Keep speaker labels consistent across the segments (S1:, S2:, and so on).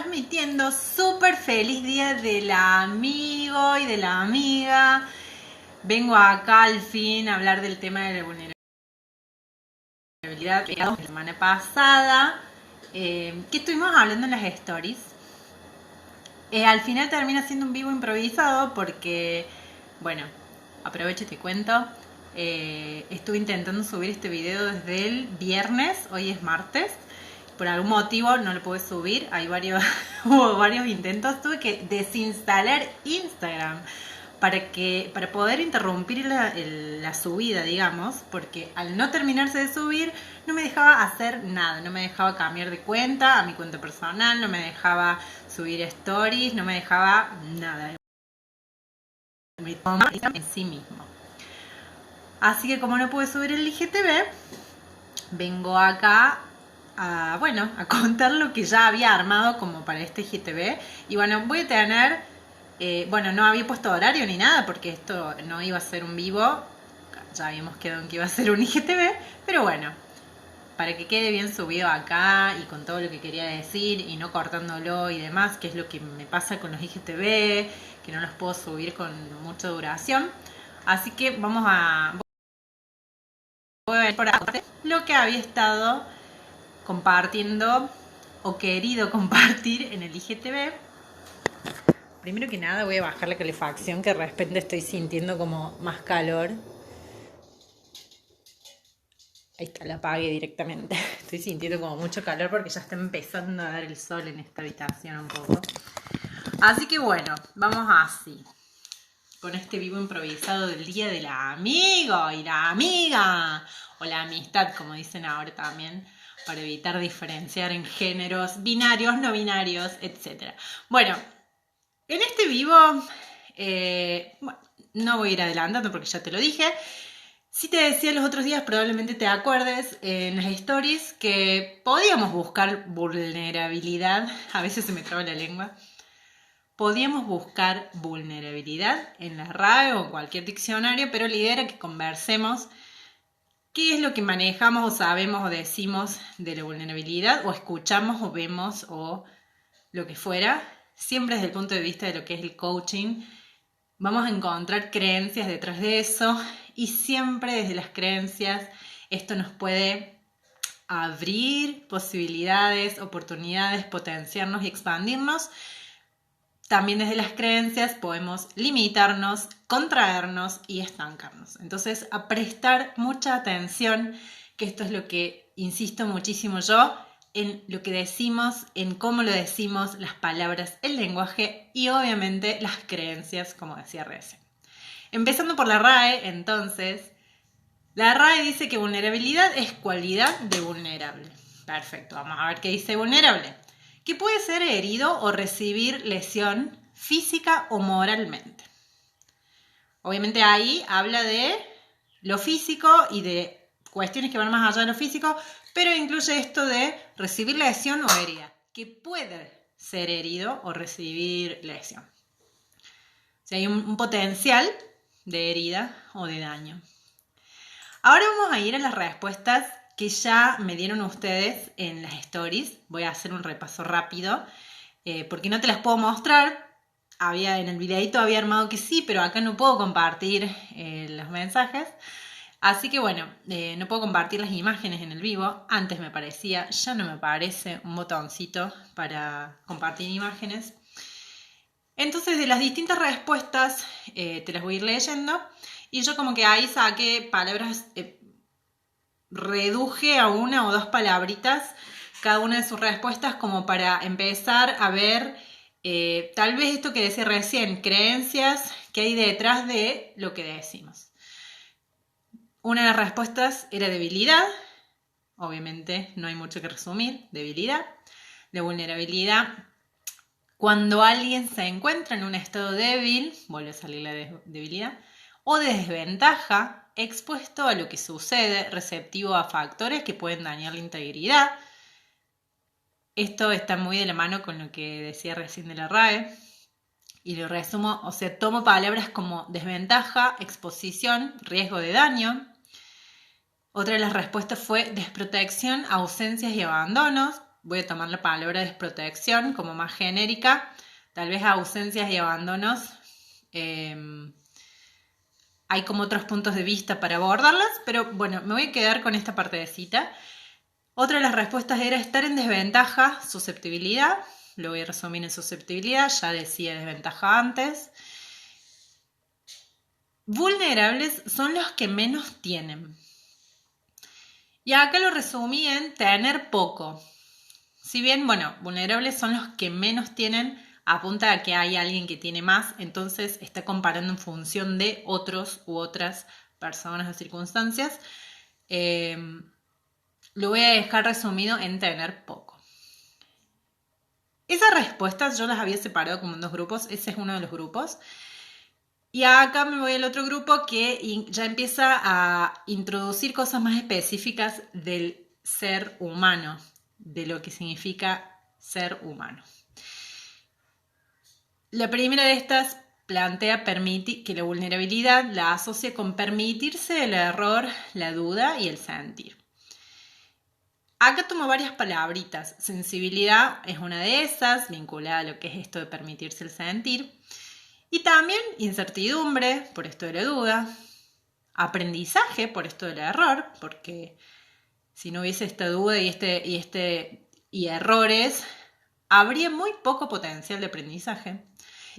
S1: transmitiendo súper feliz día del amigo y de la amiga. Vengo acá al fin a hablar del tema de la vulnerabilidad de la semana pasada, que estuvimos hablando en las stories. Al final termina siendo un vivo improvisado porque, bueno, aprovecho y te cuento. Estuve intentando subir este video desde el viernes, hoy es martes. Por algún motivo no lo pude subir, hubo varios intentos, tuve que desinstalar Instagram para poder interrumpir la subida, digamos, porque al no terminarse de subir no me dejaba hacer nada, no me dejaba cambiar de cuenta a mi cuenta personal, no me dejaba subir stories, no me dejaba nada en sí mismo. Así que como no pude subir el IGTV, vengo acá a contar lo que ya había armado como para este IGTV. Y bueno, voy a tener, no había puesto horario ni nada porque esto no iba a ser un vivo, ya habíamos quedado en que iba a ser un IGTV, pero bueno, para que quede bien subido acá y con todo lo que quería decir y no cortándolo y demás, que es lo que me pasa con los IGTV, que no los puedo subir con mucha duración. Así que voy a ver por acá lo que había estado compartiendo o querido compartir en el IGTV. Primero que nada voy a bajar la calefacción, que de repente estoy sintiendo como más calor. Ahí está, la apagué directamente. Estoy sintiendo como mucho calor porque ya está empezando a dar el sol en esta habitación un poco. Así que bueno, vamos así, con este vivo improvisado del día del amigo y la amiga, o la amistad, como dicen ahora también, para evitar diferenciar en géneros binarios, no binarios, etc. Bueno, en este vivo, no voy a ir adelantando porque ya te lo dije. Si te decía los otros días, probablemente te acuerdes en las stories que podíamos buscar vulnerabilidad, a veces se me traba la lengua. Podíamos buscar vulnerabilidad en la RAE o en cualquier diccionario, pero la idea era que conversemos qué es lo que manejamos o sabemos o decimos de la vulnerabilidad, o escuchamos o vemos o lo que fuera, siempre desde el punto de vista de lo que es el coaching. Vamos a encontrar creencias detrás de eso y siempre desde las creencias esto nos puede abrir posibilidades, oportunidades, potenciarnos y expandirnos. También desde las creencias podemos limitarnos, contraernos y estancarnos. Entonces, a prestar mucha atención, que esto es lo que insisto muchísimo yo, en lo que decimos, en cómo lo decimos, las palabras, el lenguaje y obviamente las creencias, como decía recién. Empezando por la RAE, entonces, la RAE dice que vulnerabilidad es cualidad de vulnerable. Perfecto, vamos a ver qué dice vulnerable. Que puede ser herido o recibir lesión física o moralmente. Obviamente ahí habla de lo físico y de cuestiones que van más allá de lo físico, pero incluye esto de recibir lesión o herida, que puede ser herido o recibir lesión. O sea, hay un potencial de herida o de daño. Ahora vamos a ir a las respuestas que ya me dieron ustedes en las stories. Voy a hacer un repaso rápido, porque no te las puedo mostrar. En el videito había armado que sí, pero acá no puedo compartir los mensajes. Así que bueno, no puedo compartir las imágenes en el vivo. Antes me parecía, ya no me aparece un botoncito para compartir imágenes. Entonces, de las distintas respuestas, te las voy a ir leyendo. Y yo como que ahí saqué palabras, reduje a una o dos palabritas cada una de sus respuestas como para empezar a ver tal vez esto que decía recién, creencias que hay detrás de lo que decimos. Una de las respuestas era debilidad. Obviamente no hay mucho que resumir. Debilidad. De vulnerabilidad. Cuando alguien se encuentra en un estado débil, vuelve a salir la debilidad, o de desventaja, expuesto a lo que sucede, receptivo a factores que pueden dañar la integridad. Esto está muy de la mano con lo que decía recién de la RAE. Y lo resumo, o sea, tomo palabras como desventaja, exposición, riesgo de daño. Otra de las respuestas fue desprotección, ausencias y abandonos. voy a tomar la palabra desprotección como más genérica, tal vez ausencias y abandonos. Hay como otros puntos de vista para abordarlas, pero bueno, me voy a quedar con esta partecita. Otra de las respuestas era estar en desventaja, susceptibilidad. Lo voy a resumir en susceptibilidad, ya decía desventaja antes. Vulnerables son los que menos tienen. Y acá lo resumí en tener poco. Si bien, bueno, vulnerables son los que menos tienen, apunta a que hay alguien que tiene más, entonces está comparando en función de otros u otras personas o circunstancias. Lo voy a dejar resumido en tener poco. Esas respuestas yo las había separado como en 2 grupos, ese es uno de los grupos. Y acá me voy al otro grupo que ya empieza a introducir cosas más específicas del ser humano, de lo que significa ser humano. La primera de estas plantea que la vulnerabilidad la asocia con permitirse el error, la duda y el sentir. Acá tomo varias palabritas. Sensibilidad es una de esas, vinculada a lo que es esto de permitirse el sentir. Y también incertidumbre, por esto de la duda. Aprendizaje, por esto del error, porque si no hubiese esta duda y errores, habría muy poco potencial de aprendizaje.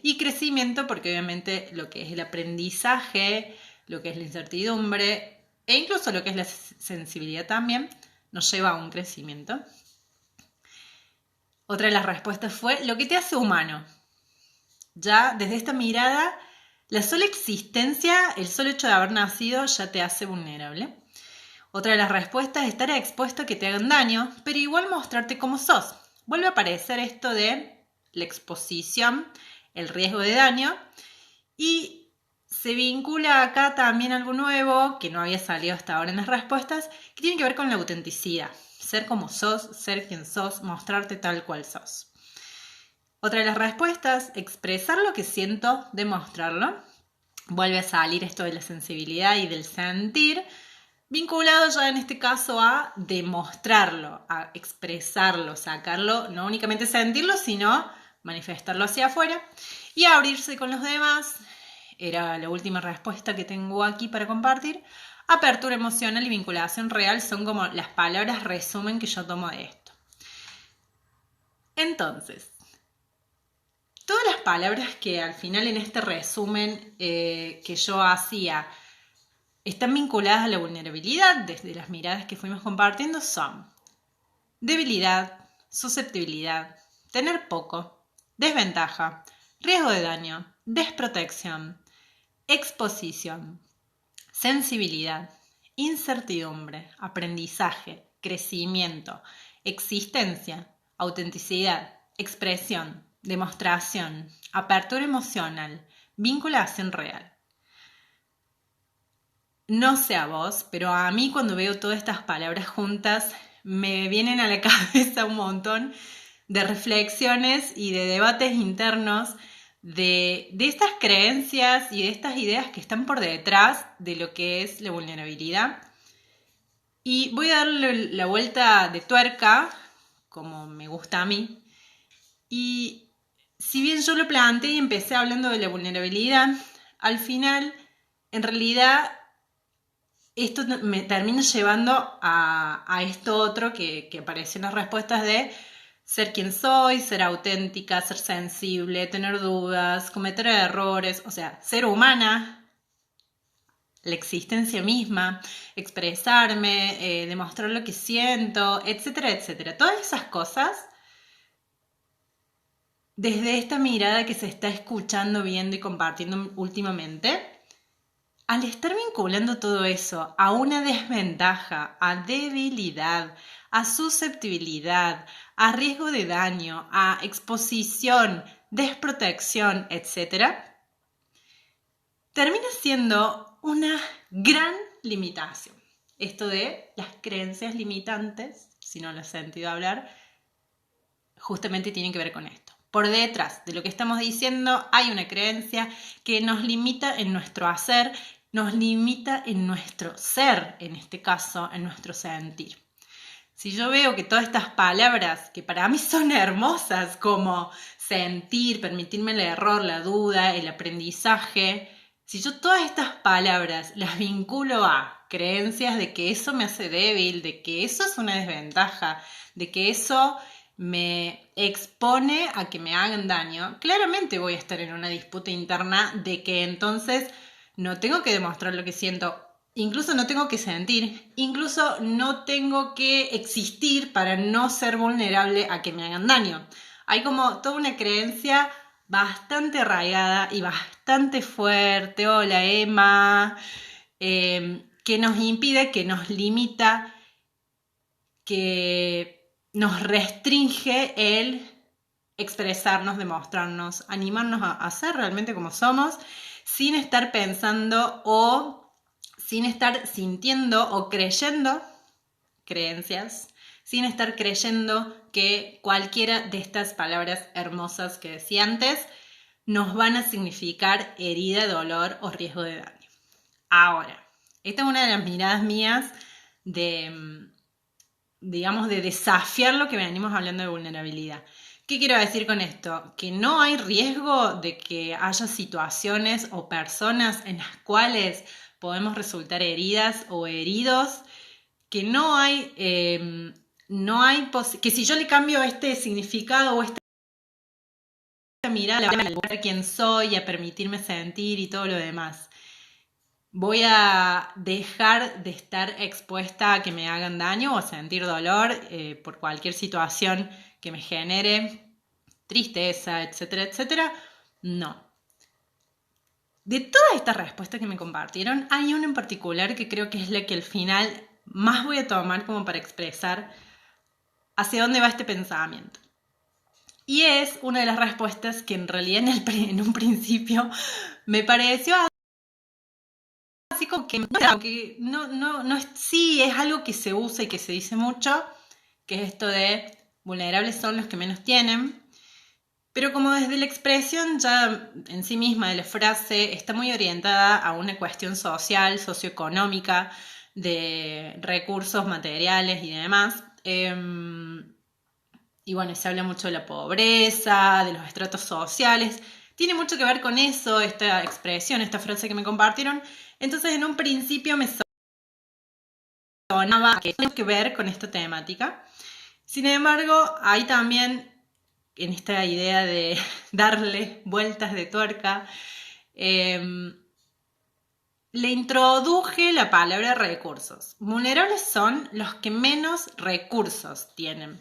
S1: Y crecimiento, porque obviamente lo que es el aprendizaje, lo que es la incertidumbre, e incluso lo que es la sensibilidad también, nos lleva a un crecimiento. Otra de las respuestas fue lo que te hace humano. Ya desde esta mirada, la sola existencia, el solo hecho de haber nacido ya te hace vulnerable. Otra de las respuestas es estar expuesto a que te hagan daño, pero igual mostrarte como sos. Vuelve a aparecer esto de la exposición, el riesgo de daño, y se vincula acá también algo nuevo que no había salido hasta ahora en las respuestas, que tiene que ver con la autenticidad. Ser como sos, ser quien sos, mostrarte tal cual sos. Otra de las respuestas, expresar lo que siento, demostrarlo. Vuelve a salir esto de la sensibilidad y del sentir, vinculado ya en este caso a demostrarlo, a expresarlo, sacarlo, no únicamente sentirlo, sino manifestarlo hacia afuera y abrirse con los demás. Era la última respuesta que tengo aquí para compartir. Apertura emocional y vinculación real son como las palabras resumen que yo tomo de esto. Entonces, todas las palabras que al final en este resumen que yo hacía están vinculadas a la vulnerabilidad desde las miradas que fuimos compartiendo son debilidad, susceptibilidad, tener poco, desventaja, riesgo de daño, desprotección, exposición, sensibilidad, incertidumbre, aprendizaje, crecimiento, existencia, autenticidad, expresión, demostración, apertura emocional, vinculación real. No sé a vos, pero a mí cuando veo todas estas palabras juntas me vienen a la cabeza un montón de reflexiones y de debates internos de estas creencias y de estas ideas que están por detrás de lo que es la vulnerabilidad. Y voy a darle la vuelta de tuerca, como me gusta a mí. Y si bien yo lo planteé y empecé hablando de la vulnerabilidad, al final, en realidad, esto me termina llevando a esto otro que apareció en las respuestas de ser quien soy, ser auténtica, ser sensible, tener dudas, cometer errores, o sea, ser humana, la existencia misma, expresarme, demostrar lo que siento, etcétera, etcétera. Todas esas cosas, desde esta mirada que se está escuchando, viendo y compartiendo últimamente, al estar vinculando todo eso a una desventaja, a debilidad, a susceptibilidad, a riesgo de daño, a exposición, desprotección, etc., termina siendo una gran limitación. Esto de las creencias limitantes, si no lo has sentido hablar, justamente tienen que ver con esto. Por detrás de lo que estamos diciendo hay una creencia que nos limita en nuestro hacer, nos limita en nuestro ser, en este caso, en nuestro sentir. Si yo veo que todas estas palabras, que para mí son hermosas, como sentir, permitirme el error, la duda, el aprendizaje, si yo todas estas palabras las vinculo a creencias de que eso me hace débil, de que eso es una desventaja, de que eso me expone a que me hagan daño, claramente voy a estar en una disputa interna de que entonces no tengo que demostrar lo que siento, incluso no tengo que sentir, incluso no tengo que existir para no ser vulnerable a que me hagan daño. Hay como toda una creencia bastante arraigada y bastante fuerte, hola Emma, que nos impide, que nos limita, que nos restringe el expresarnos, demostrarnos, animarnos a ser realmente como somos, sin estar pensando o sin estar sintiendo o creyendo creencias, sin estar creyendo que cualquiera de estas palabras hermosas que decía antes nos van a significar herida, dolor o riesgo de daño. Ahora, esta es una de las miradas mías de, digamos, de desafiar lo que venimos hablando de vulnerabilidad. ¿Qué quiero decir con esto? Que no hay riesgo de que haya situaciones o personas en las cuales podemos resultar heridas o heridos, que no hay, que si yo le cambio este significado o esta mirada, a ver quién soy, a permitirme sentir y todo lo demás, voy a dejar de estar expuesta a que me hagan daño o a sentir dolor por cualquier situación que me genere tristeza, etcétera, etcétera. No. De todas estas respuestas que me compartieron, hay una en particular que creo que es la que al final más voy a tomar como para expresar hacia dónde va este pensamiento. Y es una de las respuestas que en realidad en un principio me pareció así como que no es, sí, es algo que se usa y que se dice mucho, que es esto de vulnerables son los que menos tienen. Pero como desde la expresión ya en sí misma de la frase está muy orientada a una cuestión social, socioeconómica, de recursos materiales y demás. Y bueno, se habla mucho de la pobreza, de los estratos sociales. Tiene mucho que ver con eso, esta expresión, esta frase que me compartieron. Entonces en un principio me sonaba que tiene que ver con esta temática. Sin embargo, hay también en esta idea de darle vueltas de tuerca, le introduje la palabra recursos. Vulnerables son los que menos recursos tienen.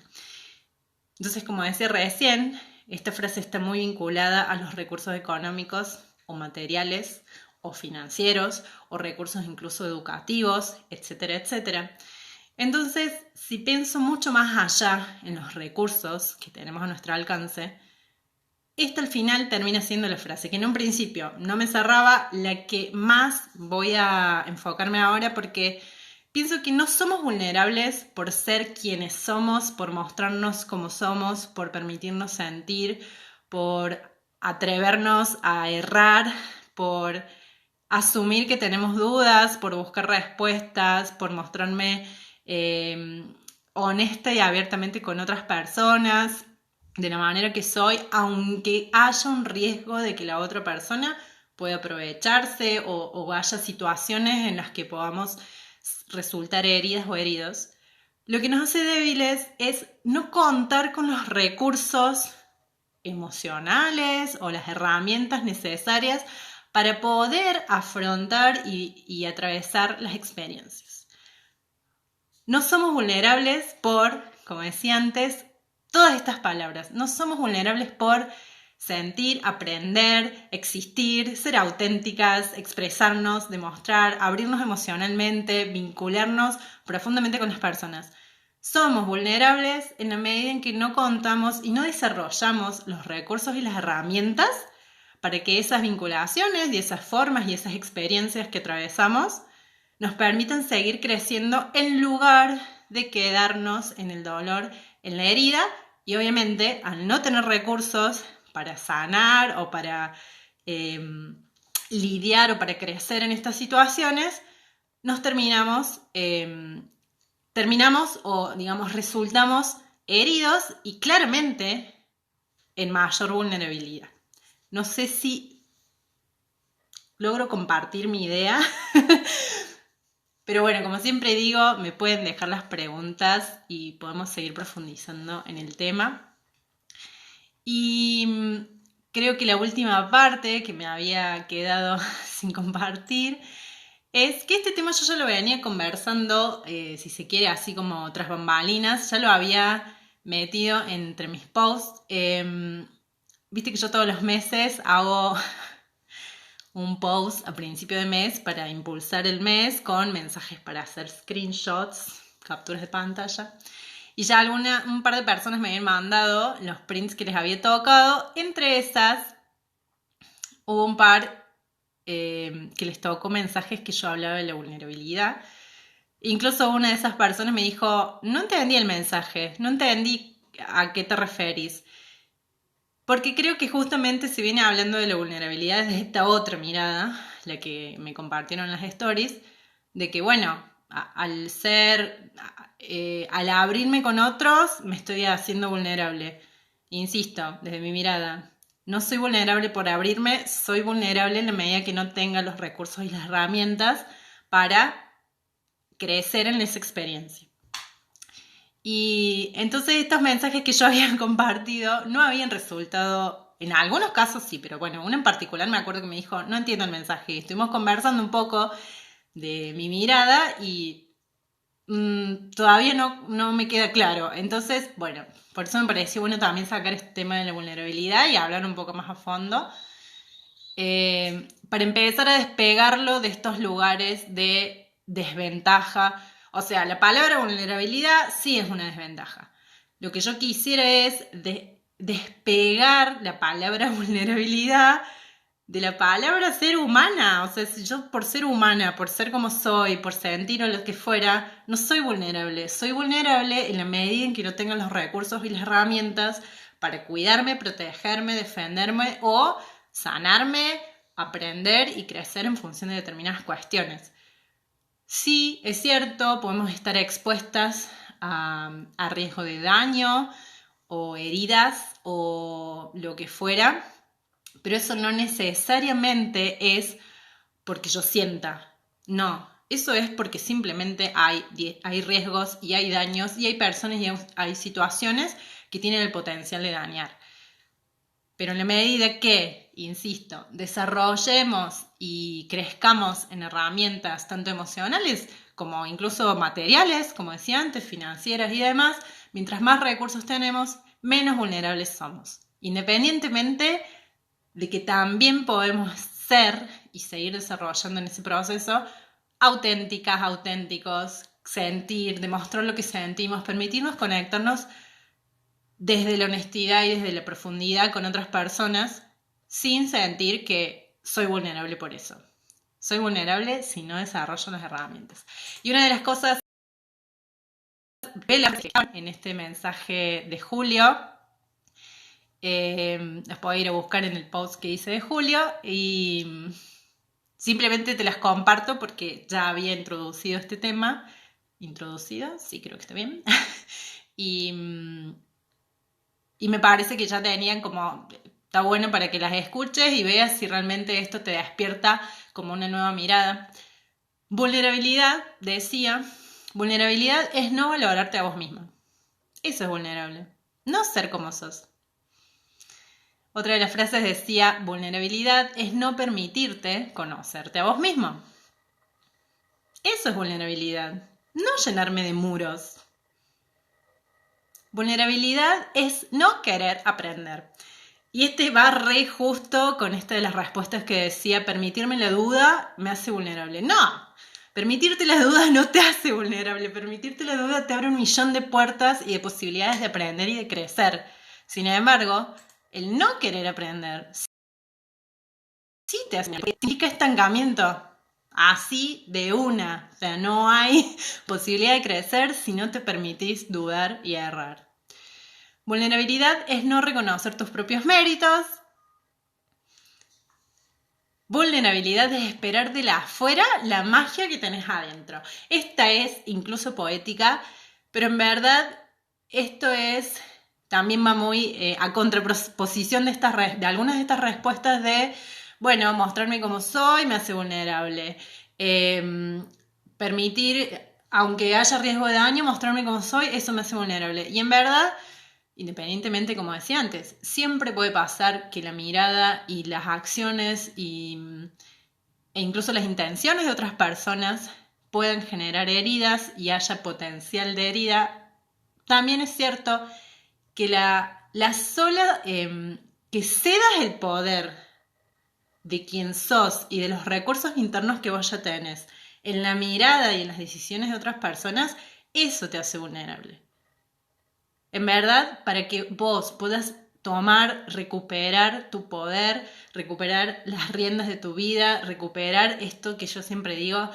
S1: Entonces, como decía recién, esta frase está muy vinculada a los recursos económicos o materiales o financieros o recursos incluso educativos, etcétera, etcétera. Entonces, si pienso mucho más allá en los recursos que tenemos a nuestro alcance, esta al final termina siendo la frase que en un principio no me cerraba, la que más voy a enfocarme ahora porque pienso que no somos vulnerables por ser quienes somos, por mostrarnos como somos, por permitirnos sentir, por atrevernos a errar, por asumir que tenemos dudas, por buscar respuestas, por mostrarme honesta y abiertamente con otras personas, de la manera que soy, aunque haya un riesgo de que la otra persona pueda aprovecharse o haya situaciones en las que podamos resultar heridas o heridos. Lo que nos hace débiles es no contar con los recursos emocionales o las herramientas necesarias para poder afrontar y atravesar las experiencias. No somos vulnerables por, como decía antes, todas estas palabras. No somos vulnerables por sentir, aprender, existir, ser auténticas, expresarnos, demostrar, abrirnos emocionalmente, vincularnos profundamente con las personas. Somos vulnerables en la medida en que no contamos y no desarrollamos los recursos y las herramientas para que esas vinculaciones y esas formas y esas experiencias que atravesamos nos permitan seguir creciendo en lugar de quedarnos en el dolor, en la herida, y obviamente al no tener recursos para sanar o para lidiar o para crecer en estas situaciones, nos terminamos terminamos o, digamos, resultamos heridos y claramente en mayor vulnerabilidad. No sé si logro compartir mi idea, pero bueno, como siempre digo, me pueden dejar las preguntas y podemos seguir profundizando en el tema. Y creo que la última parte que me había quedado sin compartir es que este tema yo ya lo venía conversando, si se quiere, así como tras bambalinas, ya lo había metido entre mis posts. Viste que yo todos los meses hago un post a principio de mes para impulsar el mes con mensajes para hacer screenshots, capturas de pantalla. Y ya un par de personas me habían mandado los prints que les había tocado. Entre esas hubo un par que les tocó mensajes que yo hablaba de la vulnerabilidad. Incluso una de esas personas me dijo, no entendí el mensaje, no entendí a qué te referís. Porque creo que justamente se viene hablando de la vulnerabilidad desde esta otra mirada, la que me compartieron las stories, de que bueno, al abrirme con otros, me estoy haciendo vulnerable. Insisto, desde mi mirada, no soy vulnerable por abrirme, soy vulnerable en la medida que no tenga los recursos y las herramientas para crecer en esa experiencia. Y entonces estos mensajes que yo había compartido no habían resultado, en algunos casos sí, pero bueno, uno en particular me acuerdo que me dijo, no entiendo el mensaje. Estuvimos conversando un poco de mi mirada y todavía no me queda claro. Entonces, bueno, por eso me pareció bueno también sacar este tema de la vulnerabilidad y hablar un poco más a fondo. Para empezar a despegarlo de estos lugares de desventaja. O sea, la palabra vulnerabilidad sí es una desventaja. Lo que yo quisiera es despegar la palabra vulnerabilidad de la palabra ser humana. O sea, si yo por ser humana, por ser como soy, por sentir o lo que fuera, no soy vulnerable. Soy vulnerable en la medida en que no tenga los recursos y las herramientas para cuidarme, protegerme, defenderme o sanarme, aprender y crecer en función de determinadas cuestiones. Sí, es cierto, podemos estar expuestas a riesgo de daño o heridas o lo que fuera, pero eso no necesariamente es porque yo sienta. No, eso es porque simplemente hay riesgos y hay daños y hay personas y hay situaciones que tienen el potencial de dañar. Pero en la medida que, insisto, desarrollemos y crezcamos en herramientas tanto emocionales como incluso materiales, como decía antes, financieras y demás, mientras más recursos tenemos, menos vulnerables somos. Independientemente de que también podemos ser y seguir desarrollando en ese proceso auténticas, auténticos, sentir, demostrar lo que sentimos, permitirnos conectarnos desde la honestidad y desde la profundidad con otras personas sin sentir que soy vulnerable por eso. Soy vulnerable si no desarrollo las herramientas. Y una de las cosas en este mensaje de Julio, las puedo ir a buscar en el post que hice de Julio y simplemente te las comparto porque ya había introducido este tema. ¿Introducido? Sí, creo que está bien. Y me parece que ya tenían como, está bueno para que las escuches y veas si realmente esto te despierta como una nueva mirada. Vulnerabilidad, decía, vulnerabilidad es no valorarte a vos misma. Eso es vulnerable, no ser como sos. Otra de las frases decía, vulnerabilidad es no permitirte conocerte a vos mismo. Eso es vulnerabilidad, no llenarme de muros. Vulnerabilidad es no querer aprender. Y este va re justo con esta de las respuestas que decía, permitirme la duda me hace vulnerable. No, permitirte la duda no te hace vulnerable. Permitirte la duda te abre un millón de puertas y de posibilidades de aprender y de crecer. Sin embargo, el no querer aprender sí te hace vulnerable. Significa estancamiento. Así de una. O sea, no hay posibilidad de crecer si no te permitís dudar y errar. Vulnerabilidad es no reconocer tus propios méritos. vulnerabilidad es esperar de la afuera la magia que tenés adentro. Esta es incluso poética, pero en verdad esto es, también va muy a contraposición de algunas de estas respuestas de, bueno, mostrarme como soy me hace vulnerable. Permitir, aunque haya riesgo de daño, mostrarme como soy, eso me hace vulnerable. Y en verdad, independientemente, como decía antes, siempre puede pasar que la mirada y las acciones e incluso las intenciones de otras personas puedan generar heridas y haya potencial de herida. También es cierto que la sola, que cedas el poder de quién sos y de los recursos internos que vos ya tenés en la mirada y en las decisiones de otras personas, eso te hace vulnerable. En verdad, para que vos puedas tomar, recuperar tu poder, recuperar las riendas de tu vida, recuperar esto que yo siempre digo,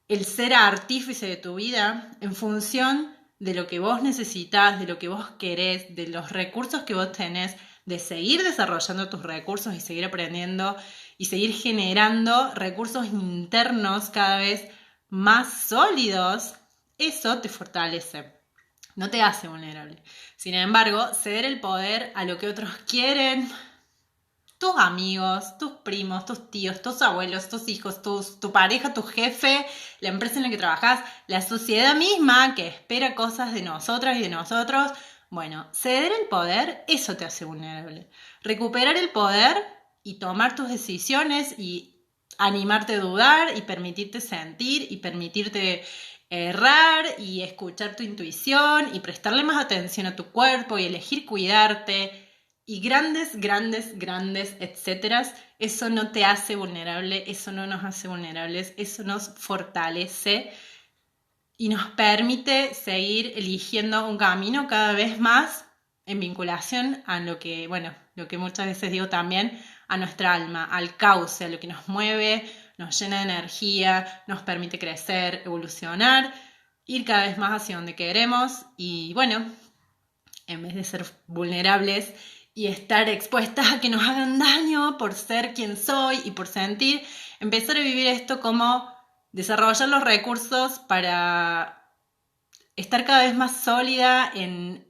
S1: el ser artífice de tu vida en función de lo que vos necesitas, de lo que vos querés, de los recursos que vos tenés, de seguir desarrollando tus recursos y seguir aprendiendo y seguir generando recursos internos cada vez más sólidos, eso te fortalece. No te hace vulnerable. Sin embargo, ceder el poder a lo que otros quieren, tus amigos, tus primos, tus tíos, tus abuelos, tus hijos, tu pareja, tu jefe, la empresa en la que trabajas, la sociedad misma que espera cosas de nosotras y de nosotros. Bueno, ceder el poder, eso te hace vulnerable. Recuperar el poder y tomar tus decisiones y animarte a dudar y permitirte sentir y permitirte errar y escuchar tu intuición y prestarle más atención a tu cuerpo y elegir cuidarte y grandes, etcétera, eso no te hace vulnerable, eso no nos hace vulnerables, eso nos fortalece y nos permite seguir eligiendo un camino cada vez más en vinculación a lo que muchas veces digo también, a nuestra alma, al cauce, a lo que nos mueve, nos llena de energía, nos permite crecer, evolucionar, ir cada vez más hacia donde queremos y bueno, en vez de ser vulnerables y estar expuestas a que nos hagan daño por ser quien soy y por sentir, empezar a vivir esto como desarrollar los recursos para estar cada vez más sólida en,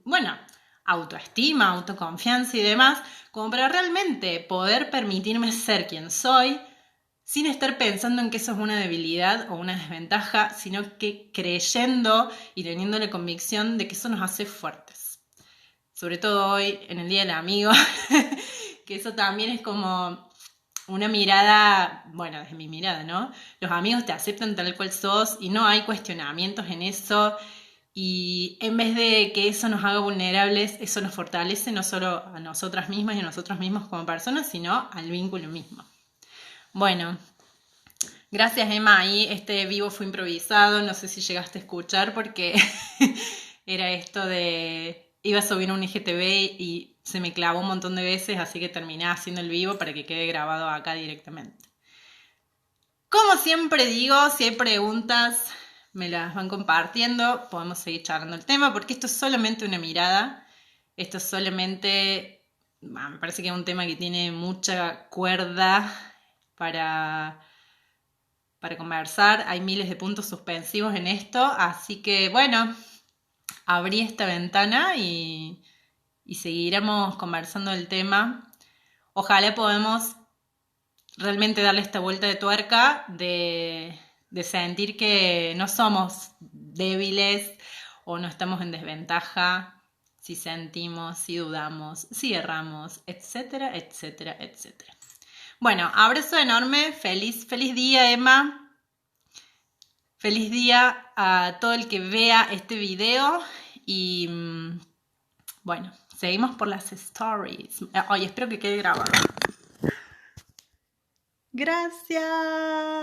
S1: autoestima, autoconfianza y demás, como para realmente poder permitirme ser quien soy, sin estar pensando en que eso es una debilidad o una desventaja, sino que creyendo y teniendo la convicción de que eso nos hace fuertes. Sobre todo hoy, en el Día del Amigo, que eso también es como una mirada, desde mi mirada, ¿no? Los amigos te aceptan tal cual sos y no hay cuestionamientos en eso. Y en vez de que eso nos haga vulnerables, eso nos fortalece no solo a nosotras mismas y a nosotros mismos como personas, sino al vínculo mismo. Bueno, gracias Emma, ahí este vivo fue improvisado, no sé si llegaste a escuchar porque era esto de, iba a subir un IGTV y se me clavó un montón de veces, así que terminé haciendo el vivo para que quede grabado acá directamente. Como siempre digo, si hay preguntas, me las van compartiendo, podemos seguir charlando el tema, porque esto es solamente una mirada, esto es solamente, me parece que es un tema que tiene mucha cuerda para conversar, hay miles de puntos suspensivos en esto, así que abrí esta ventana y seguiremos conversando el tema. Ojalá podamos realmente darle esta vuelta de tuerca de sentir que no somos débiles o no estamos en desventaja si sentimos, si dudamos, si erramos, etcétera, etcétera, etcétera. Bueno, abrazo enorme, feliz día Emma, feliz día a todo el que vea este video y seguimos por las stories. Oye, espero que quede grabado. Gracias.